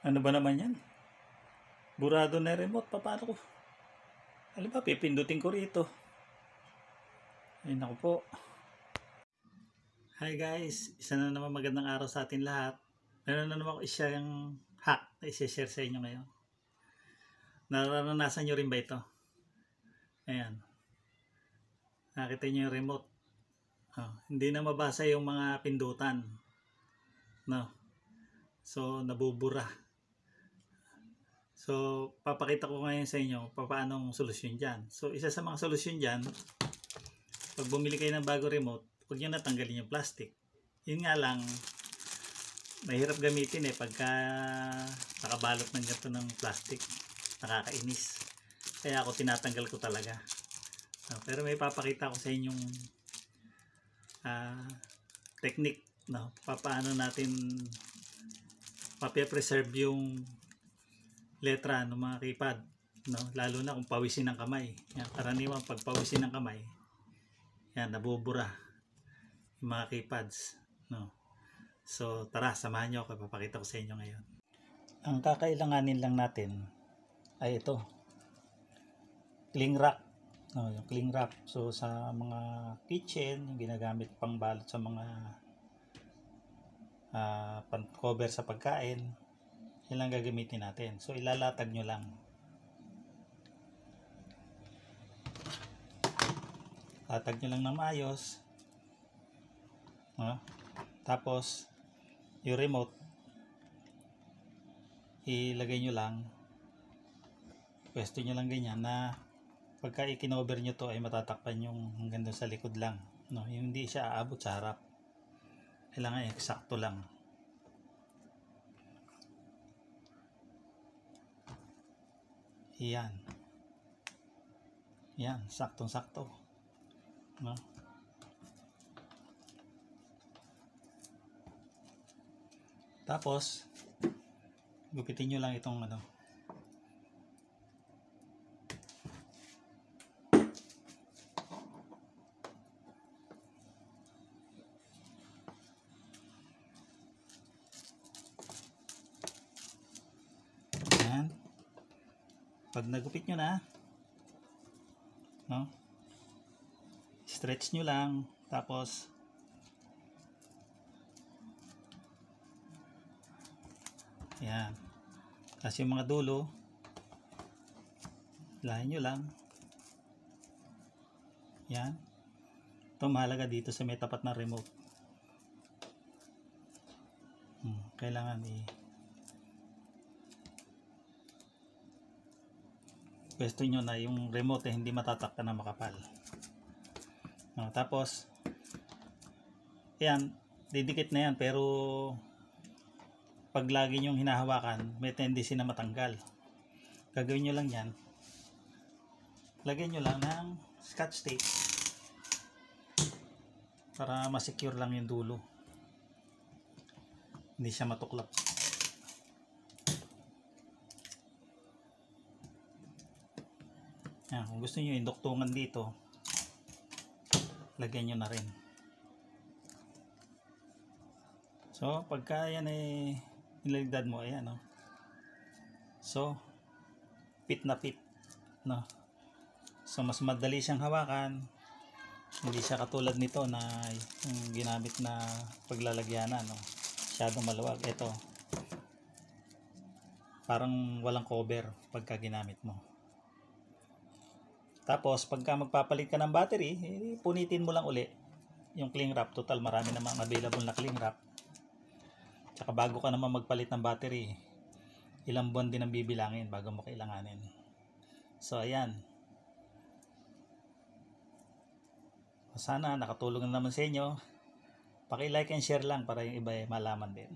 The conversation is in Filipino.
Ano ba naman yan? Burado na remote. Paano ko? Alam ba, pipindutin ko rito. Ay naku po. Hi guys, isa na naman magandang araw sa atin lahat. Meron na naman ako isang hack na isi-share sa inyo ngayon. Nararanasan nyo rin ba ito? Ayan. Nakita nyo yung remote. Hindi na mabasa yung mga pindutan. No? So, nabubura. So, papakita ko ngayon sa inyo paano ang solusyon dyan. So, isa sa mga solusyon dyan, pag bumili kayo ng bago remote, huwag nyo natanggalin yung plastic. Yun nga lang, mahirap gamitin pagka nakabalot ng ganito ng plastic. Nakakainis. Kaya ako tinatanggal ko talaga. Pero may papakita ko sa inyong technique. Paano natin papipreserve yung letra ng mga keypad. Lalo na kung pawisin ng kamay. Yan, karaniwan pag pawisin ng kamay, yan, nabubura yung mga keypads. So tara, samahan nyo ako, papakita ko sa inyo ngayon. Ang kakailanganin lang natin ay ito, cling wrap. Yung cling wrap. So sa mga kitchen, yung ginagamit pang balot sa mga cover sa pagkain, yan lang gagamitin natin. So ilalatag nyo lang. Latag nyo lang ng maayos. Tapos yung remote, ilagay nyo lang, pwesto nyo lang ganyan na pagka ikinover nyo to ay matatakpan yung hanggang doon sa likod lang. Yung hindi siya aabot sa harap. Kailangan eksakto lang. Yan. Yan, saktong-sakto. Tapos gupitin nyo lang itong yan. Pag nagupit nyo na, stretch nyo lang, tapos yan. Kasi yung mga dulo, lahin nyo lang. Yan. Ito mahalaga dito sa may tapat na remote. Kailangan pwesto nyo na yung remote hindi matatakpan na makapal. Tapos yan, didikit na yan, pero pag lagi nyong hinahawakan, may tendency na matanggal. Gagawin nyo lang yan, lagyan nyo lang ng scotch tape para masecure lang yung dulo, hindi siya matuklap. Yan, kung gusto nyo yung duktungan dito, lagyan nyo na rin. So pagka yan niligdad mo, ayan, so fit na fit, so mas madali siyang hawakan. Hindi siya katulad nito na yung ginamit na paglalagyanan, masyadong maluwag. Ito parang walang cover pagka ginamit mo. Tapos pagka magpapalit ka ng battery, punitin mo lang uli yung cling wrap. Total marami namang available na cling wrap. Tsaka bago ka naman magpalit ng battery, ilang buwan din ang bibilangin bago mo kailanganin. So ayan, sana nakatulong na naman sa inyo. Paki-like and share lang para yung iba malaman din.